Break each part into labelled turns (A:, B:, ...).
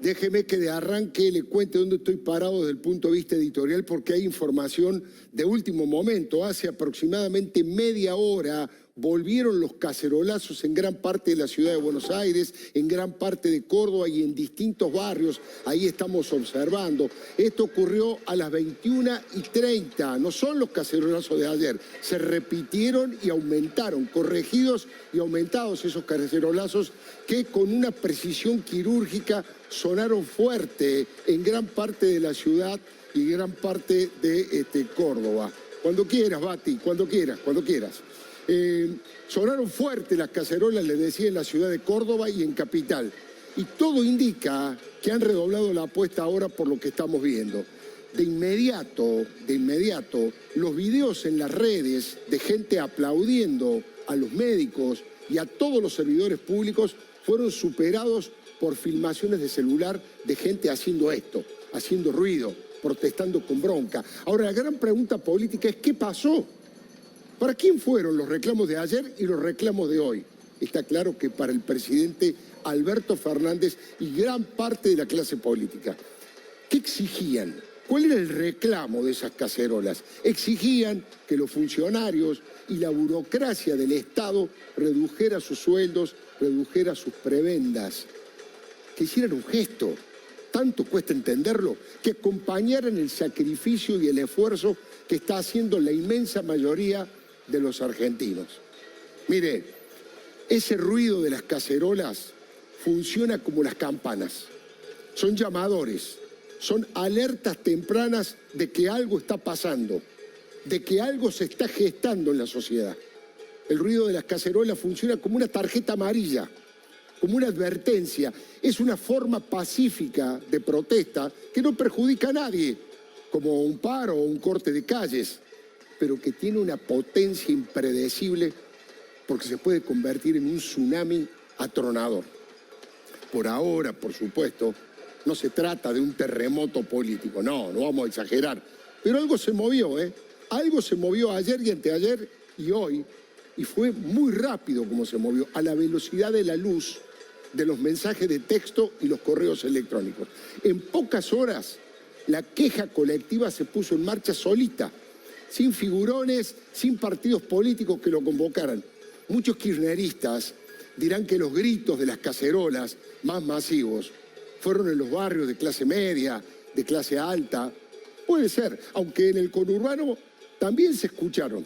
A: Déjeme que de arranque le cuente dónde estoy parado desde el punto de vista editorial, porque hay información de último momento. Hace aproximadamente media hora volvieron los cacerolazos en gran parte de la ciudad de Buenos Aires, en gran parte de Córdoba y en distintos barrios. Ahí estamos observando. Esto ocurrió a las 21:30. No son los cacerolazos de ayer. Se repitieron y aumentaron, corregidos y aumentados esos cacerolazos que con una precisión quirúrgica sonaron fuerte en gran parte de la ciudad y gran parte de Córdoba. Cuando quieras, Bati, cuando quieras. Sonaron fuerte las cacerolas, les decía, en la ciudad de Córdoba y en Capital. Y todo indica que han redoblado la apuesta ahora por lo que estamos viendo. De inmediato, los videos en las redes de gente aplaudiendo a los médicos y a todos los servidores públicos fueron superados por filmaciones de celular de gente haciendo esto, haciendo ruido, protestando con bronca. Ahora, la gran pregunta política es ¿qué pasó? ¿Para quién fueron los reclamos de ayer y los reclamos de hoy? Está claro que para el presidente Alberto Fernández y gran parte de la clase política. ¿Qué exigían? ¿Cuál era el reclamo de esas cacerolas? Exigían que los funcionarios y la burocracia del Estado redujera sus sueldos, redujera sus prebendas, que hicieran un gesto, tanto cuesta entenderlo, que acompañaran el sacrificio y el esfuerzo que está haciendo la inmensa mayoría de los argentinos. Mire, ese ruido de las cacerolas funciona como las campanas. Son llamadores, son alertas tempranas de que algo está pasando, de que algo se está gestando en la sociedad. El ruido de las cacerolas funciona como una tarjeta amarilla, como una advertencia. Es una forma pacífica de protesta que no perjudica a nadie, como un paro o un corte de calles, pero que tiene una potencia impredecible porque se puede convertir en un tsunami atronador. Por ahora, por supuesto, no se trata de un terremoto político, no vamos a exagerar, pero algo se movió, Algo se movió ayer y anteayer y hoy, y fue muy rápido como se movió, a la velocidad de la luz de los mensajes de texto y los correos electrónicos. En pocas horas, la queja colectiva se puso en marcha solita, sin figurones, sin partidos políticos que lo convocaran. Muchos kirchneristas dirán que los gritos de las cacerolas más masivos fueron en los barrios de clase media, de clase alta. Puede ser, aunque en el conurbano también se escucharon,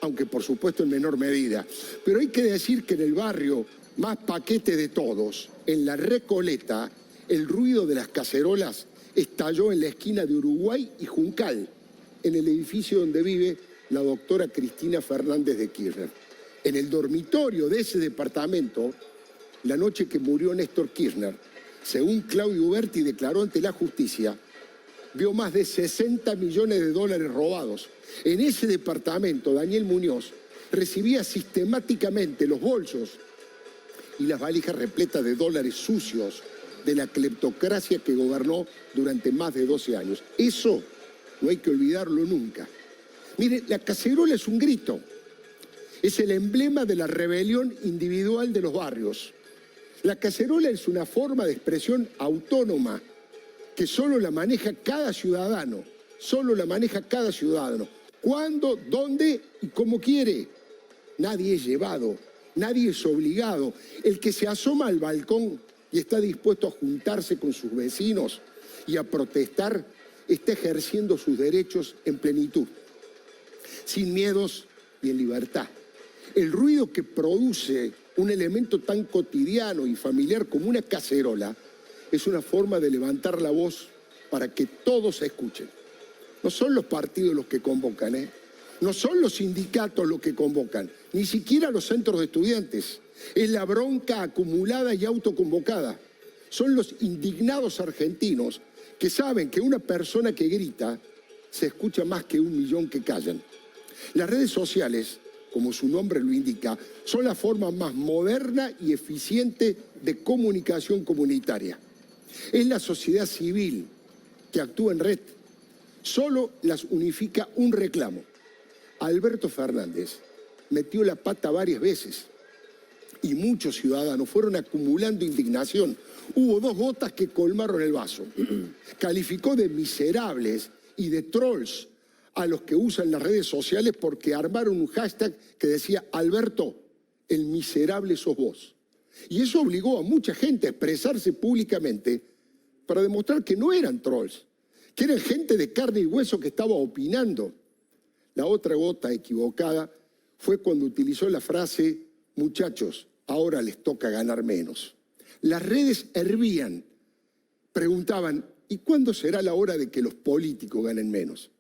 A: aunque por supuesto en menor medida. Pero hay que decir que en el barrio más paquete de todos, en la Recoleta, el ruido de las cacerolas estalló en la esquina de Uruguay y Juncal, en el edificio donde vive la doctora Cristina Fernández de Kirchner. En el dormitorio de ese departamento, la noche que murió Néstor Kirchner, según Claudio Uberti declaró ante la justicia, vio más de 60 millones de dólares robados. En ese departamento, Daniel Muñoz recibía sistemáticamente los bolsos y las valijas repletas de dólares sucios de la cleptocracia que gobernó durante más de 12 años. Eso no hay que olvidarlo nunca. Mire, la cacerola es un grito. Es el emblema de la rebelión individual de los barrios. La cacerola es una forma de expresión autónoma que solo la maneja cada ciudadano. Solo la maneja cada ciudadano. ¿Cuándo, dónde y cómo quiere? Nadie es llevado, nadie es obligado. El que se asoma al balcón y está dispuesto a juntarse con sus vecinos y a protestar, está ejerciendo sus derechos en plenitud, sin miedos y en libertad. El ruido que produce un elemento tan cotidiano y familiar como una cacerola es una forma de levantar la voz para que todos escuchen. No son los partidos los que convocan, no son los sindicatos los que convocan, ni siquiera los centros de estudiantes. Es la bronca acumulada y autoconvocada. Son los indignados argentinos que saben que una persona que grita se escucha más que 1 millón que callan. Las redes sociales, como su nombre lo indica, son la forma más moderna y eficiente de comunicación comunitaria. Es la sociedad civil que actúa en red. Solo las unifica un reclamo. Alberto Fernández metió la pata varias veces. y muchos ciudadanos fueron acumulando indignación. Hubo dos gotas que colmaron el vaso. Calificó de miserables y de trolls a los que usan las redes sociales porque armaron un hashtag que decía: Alberto, el miserable sos vos. Y eso obligó a mucha gente a expresarse públicamente para demostrar que no eran trolls, que eran gente de carne y hueso que estaba opinando. La otra gota equivocada fue cuando utilizó la frase: muchachos, ahora les toca ganar menos. Las redes hervían, preguntaban: ¿y cuándo será la hora de que los políticos ganen menos?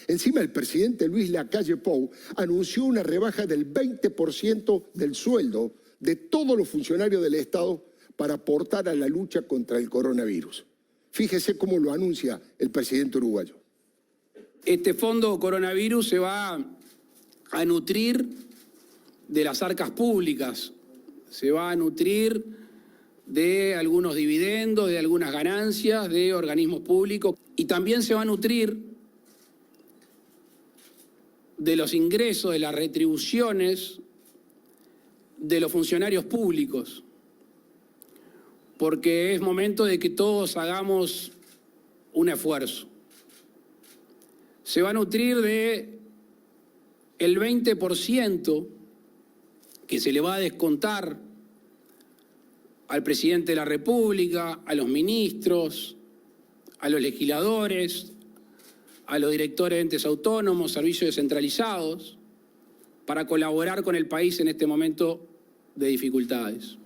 A: Encima, el presidente Luis Lacalle Pou anunció una rebaja del 20% del sueldo de todos los funcionarios del Estado para aportar a la lucha contra el coronavirus. Fíjese cómo lo anuncia el presidente uruguayo.
B: Este fondo coronavirus se va a nutrir de las arcas públicas, se va a nutrir de algunos dividendos, de algunas ganancias de organismos públicos, y también se va a nutrir de los ingresos, de las retribuciones de los funcionarios públicos, porque es momento de que todos hagamos un esfuerzo. Se va a nutrir de el 20% que se le va a descontar al presidente de la República, a los ministros, a los legisladores, a los directores de entes autónomos, servicios descentralizados, para colaborar con el país en este momento de dificultades.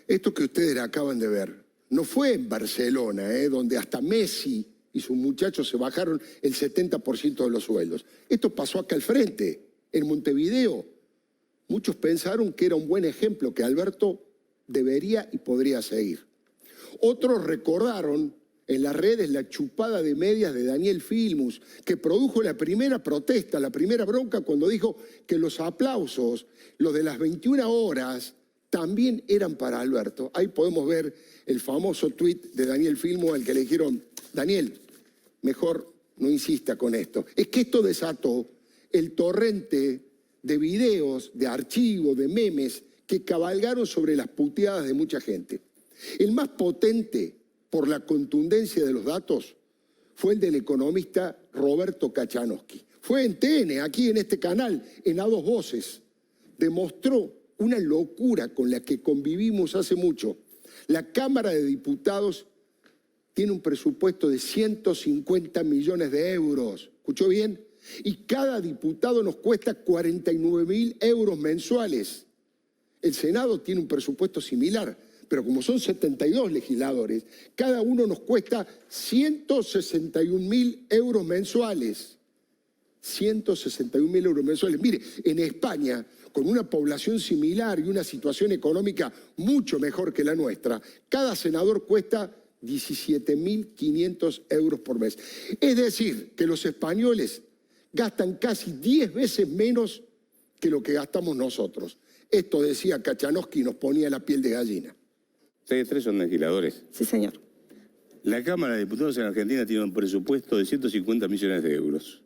A: Esto que ustedes acaban de ver no fue en Barcelona, donde hasta Messi y sus muchachos se bajaron el 70% de los sueldos. Esto pasó acá al frente, en Montevideo. Muchos pensaron que era un buen ejemplo que Alberto debería y podría seguir. Otros recordaron en las redes la chupada de medias de Daniel Filmus, que produjo la primera protesta, la primera bronca, cuando dijo que los aplausos, los de las 21 horas, también eran para Alberto. Ahí podemos ver el famoso tuit de Daniel Filmus, al que le dijeron: Daniel, mejor no insista con esto. Es que esto desató el torrente de videos, de archivos, de memes que cabalgaron sobre las puteadas de mucha gente. El más potente, por la contundencia de los datos, fue el del economista Roberto Kachanowski. Fue en TN, aquí en este canal, en A Dos Voces. Demostró una locura con la que convivimos hace mucho. La Cámara de Diputados tiene un presupuesto de 150 millones de euros. ¿Escuchó bien? Y cada diputado nos cuesta 49.000 euros mensuales. El Senado tiene un presupuesto similar, pero como son 72 legisladores, cada uno nos cuesta 161.000 euros mensuales. 161.000 euros mensuales. Mire, en España, con una población similar y una situación económica mucho mejor que la nuestra, cada senador cuesta 17.500 euros por mes. Es decir, que los españoles gastan casi 10 veces menos que lo que gastamos nosotros. Esto decía Kachanowski y nos ponía la piel de gallina.
C: Ustedes tres son legisladores.
D: Sí, señor.
C: La Cámara de Diputados en Argentina tiene un presupuesto de 150 millones de euros.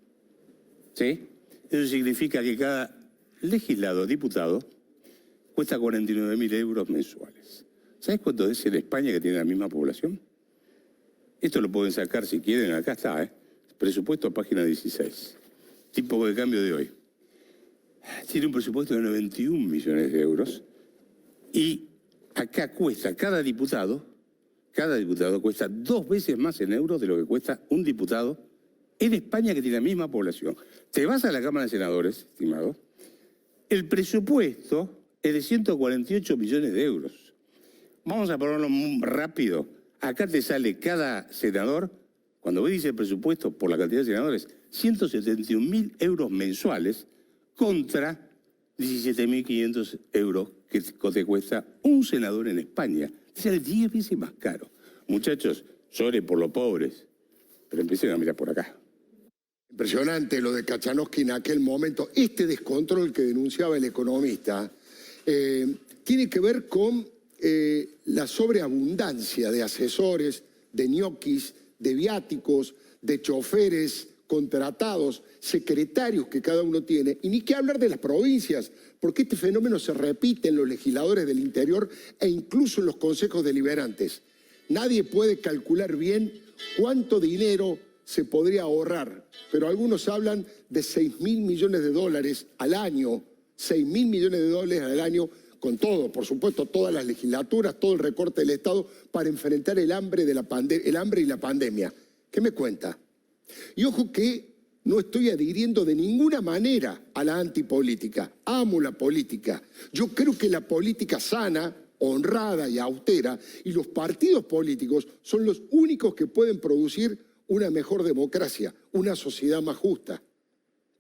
C: ¿Sí? Eso significa que cada legislador, diputado, cuesta 49.000 euros mensuales. ¿Sabes cuánto es en España, que tiene la misma población? Esto lo pueden sacar si quieren, acá está, presupuesto, página 16. Tipo de cambio de hoy. Tiene un presupuesto de 91 millones de euros y acá cuesta cada diputado cuesta 2 veces más en euros de lo que cuesta un diputado en España, que tiene la misma población. Te vas a la Cámara de Senadores, estimado, el presupuesto es de 148 millones de euros. Vamos a ponerlo muy rápido. Acá te sale cada senador, cuando vos dices el presupuesto por la cantidad de senadores, 171.000 euros mensuales contra 17.500 euros que te cuesta un senador en España. Te sale 10 veces más caro. Muchachos, lloren por los pobres, pero empiecen a mirar por acá.
A: Impresionante lo de Kachanowski en aquel momento. Este descontrol que denunciaba el economista tiene que ver con la sobreabundancia de asesores, de ñoquis, de viáticos, de choferes contratados, secretarios que cada uno tiene, y ni qué hablar de las provincias, porque este fenómeno se repite en los legisladores del interior e incluso en los consejos deliberantes. Nadie puede calcular bien cuánto dinero se podría ahorrar, pero algunos hablan de 6.000 millones de dólares al año, 6.000 millones de dólares al año, con todo, por supuesto, todas las legislaturas, todo el recorte del Estado para enfrentar el hambre y la pandemia. ¿Qué me cuenta? Y ojo que no estoy adhiriendo de ninguna manera a la antipolítica. Amo la política. Yo creo que la política sana, honrada y austera, y los partidos políticos son los únicos que pueden producir una mejor democracia, una sociedad más justa.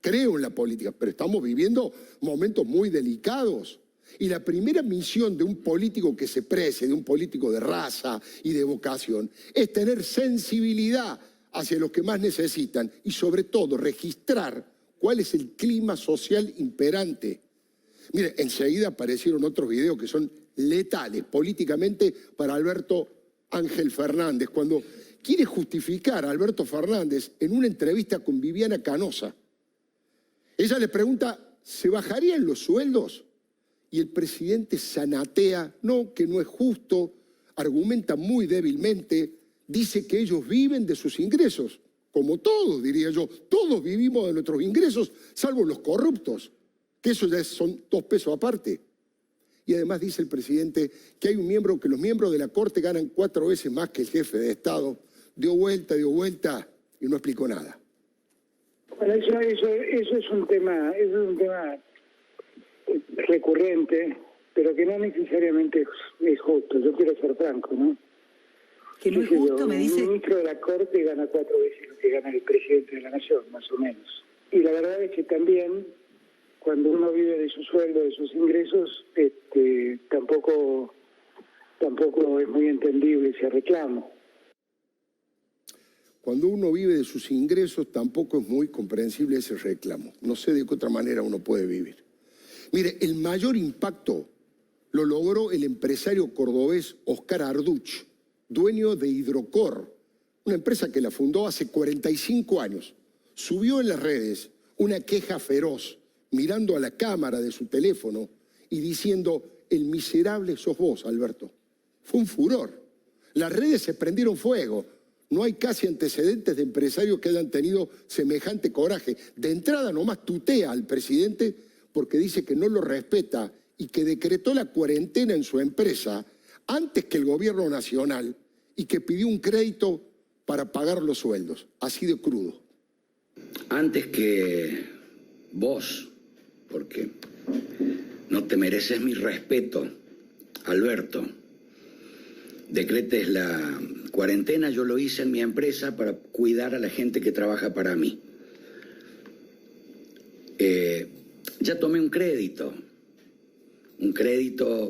A: Creo en la política, pero estamos viviendo momentos muy delicados. Y la primera misión de un político que se precie, de un político de raza y de vocación, es tener sensibilidad hacia los que más necesitan y sobre todo registrar cuál es el clima social imperante. Mire, enseguida aparecieron otros videos que son letales políticamente para Alberto Ángel Fernández, cuando quiere justificar a Alberto Fernández en una entrevista con Viviana Canosa. Ella le pregunta, ¿se bajarían los sueldos? Y el presidente zanatea, no, que no es justo, argumenta muy débilmente, dice que ellos viven de sus ingresos, como todos, diría yo. Todos vivimos de nuestros ingresos, salvo los corruptos, que eso ya son 2 pesos aparte. Y además dice el presidente que hay que los miembros de la Corte ganan 4 veces más que el jefe de Estado. Dio vuelta y no explicó nada.
D: Bueno, eso es un tema recurrente, pero que no necesariamente es justo. Yo quiero ser franco, ¿no?
E: Que no es justo, me dice.
D: Un ministro de la Corte gana 4 veces lo que gana el presidente de la Nación, más o menos. Y la verdad es que también, cuando uno vive de su sueldo, de sus ingresos, tampoco es muy entendible ese reclamo.
A: Cuando uno vive de sus ingresos, tampoco es muy comprensible ese reclamo. No sé de qué otra manera uno puede vivir. Mire, el mayor impacto lo logró el empresario cordobés Oscar Arduch, dueño de Hidrocor, una empresa que la fundó hace 45 años. Subió en las redes una queja feroz, mirando a la cámara de su teléfono y diciendo, el miserable sos vos, Alberto. Fue un furor. Las redes se prendieron fuego. No hay casi antecedentes de empresarios que hayan tenido semejante coraje. De entrada nomás tutea al presidente porque dice que no lo respeta y que decretó la cuarentena en su empresa antes que el gobierno nacional y que pidió un crédito para pagar los sueldos. Así de crudo.
F: Antes que vos, porque no te mereces mi respeto, Alberto, decretes la cuarentena, yo lo hice en mi empresa para cuidar a la gente que trabaja para mí. Ya tomé un crédito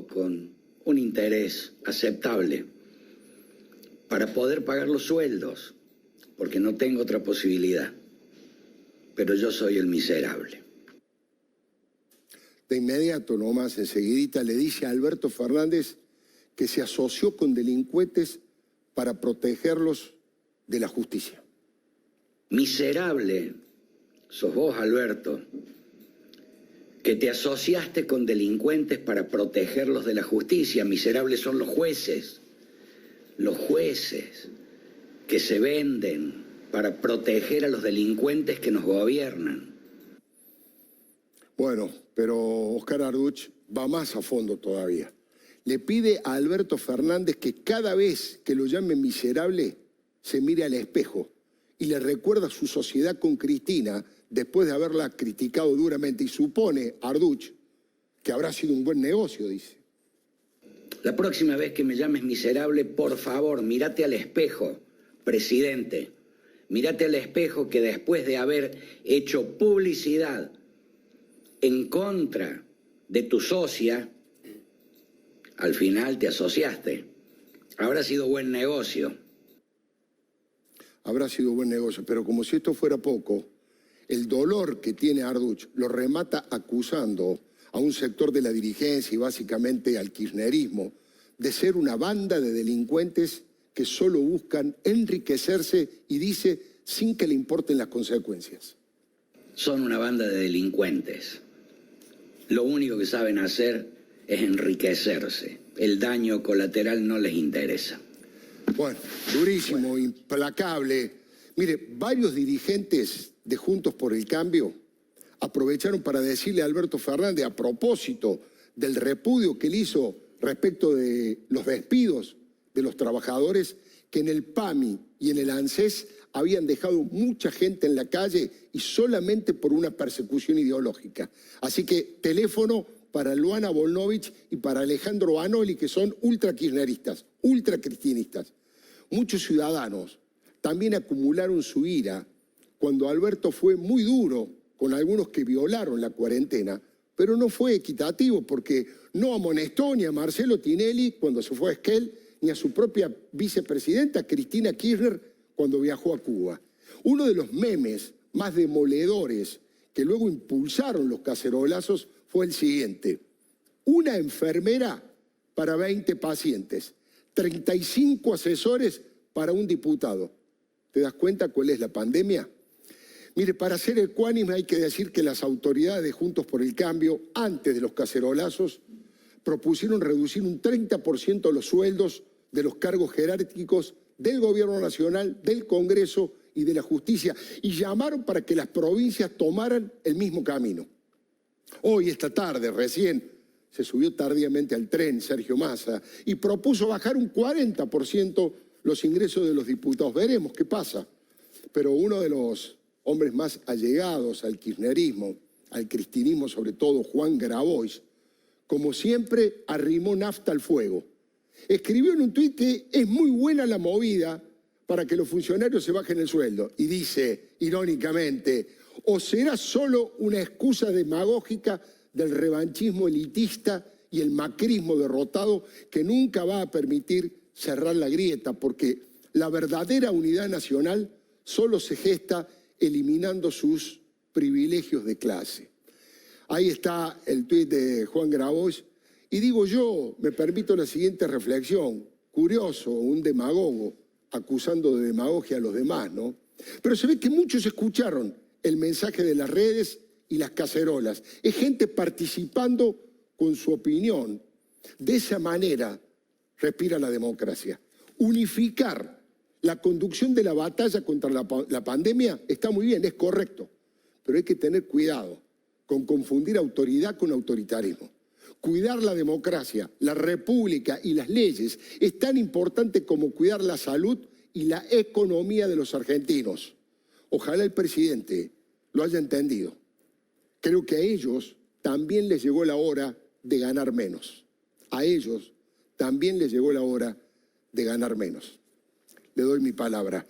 F: con un interés aceptable para poder pagar los sueldos, porque no tengo otra posibilidad. Pero yo soy el miserable.
A: De inmediato nomás, enseguidita, le dice a Alberto Fernández que se asoció con delincuentes para protegerlos de la justicia.
F: Miserable sos vos, Alberto, que te asociaste con delincuentes para protegerlos de la justicia. Miserables son los jueces que se venden para proteger a los delincuentes que nos gobiernan.
A: Bueno, pero Oscar Arduch va más a fondo todavía. Le pide a Alberto Fernández que cada vez que lo llame miserable se mire al espejo y le recuerda su sociedad con Cristina después de haberla criticado duramente, y supone Arduch que habrá sido un buen negocio, dice.
F: La próxima vez que me llames miserable, por favor, mírate al espejo, presidente. Mírate al espejo que después de haber hecho publicidad en contra de tu socia, al final te asociaste. Habrá sido buen negocio.
A: Habrá sido buen negocio, pero como si esto fuera poco, el dolor que tiene Arduch lo remata acusando a un sector de la dirigencia y básicamente al kirchnerismo de ser una banda de delincuentes que solo buscan enriquecerse y dice sin que le importen las consecuencias.
F: Son una banda de delincuentes. lo único que saben hacer es enriquecerse. El daño colateral no les interesa.
A: Bueno, durísimo, implacable. Mire, varios dirigentes de Juntos por el Cambio aprovecharon para decirle a Alberto Fernández, a propósito del repudio que él hizo respecto de los despidos de los trabajadores, que en el PAMI y en el ANSES habían dejado mucha gente en la calle y solamente por una persecución ideológica. Así que teléfono para Luana Volnovich y para Alejandro Banoli, que son ultra-kirchneristas, ultra-cristinistas. Muchos ciudadanos también acumularon su ira cuando Alberto fue muy duro con algunos que violaron la cuarentena, pero no fue equitativo porque no amonestó ni a Marcelo Tinelli cuando se fue a Esquel, ni a su propia vicepresidenta Cristina Kirchner cuando viajó a Cuba. Uno de los memes más demoledores que luego impulsaron los cacerolazos fue el siguiente: una enfermera para 20 pacientes, 35 asesores para un diputado. ¿Te das cuenta cuál es la pandemia? Mire, para ser ecuánime hay que decir que las autoridades de Juntos por el Cambio, antes de los cacerolazos, propusieron reducir un 30% los sueldos de los cargos jerárquicos del Gobierno Nacional, del Congreso y de la Justicia, y llamaron para que las provincias tomaran el mismo camino. Hoy, esta tarde, recién, se subió tardíamente al tren Sergio Massa y propuso bajar un 40% los ingresos de los diputados. Veremos qué pasa. Pero uno de los hombres más allegados al kirchnerismo, al cristinismo sobre todo, Juan Grabois, como siempre, arrimó nafta al fuego. Escribió en un tuit que es muy buena la movida para que los funcionarios se bajen el sueldo. Y dice, irónicamente, o será solo una excusa demagógica del revanchismo elitista y el macrismo derrotado que nunca va a permitir cerrar la grieta, porque la verdadera unidad nacional solo se gesta eliminando sus privilegios de clase. Ahí está el tuit de Juan Grabois. Y digo yo, me permito la siguiente reflexión. Curioso, un demagogo acusando de demagogia a los demás, ¿no? Pero se ve que muchos escucharon el mensaje de las redes y las cacerolas. Es gente participando con su opinión. De esa manera respira la democracia. Unificar la conducción de la batalla contra la pandemia está muy bien, es correcto. Pero hay que tener cuidado con confundir autoridad con autoritarismo. Cuidar la democracia, la república y las leyes es tan importante como cuidar la salud y la economía de los argentinos. Ojalá el presidente lo haya entendido. Creo que a ellos también les llegó la hora de ganar menos. A ellos también les llegó la hora de ganar menos. Le doy mi palabra.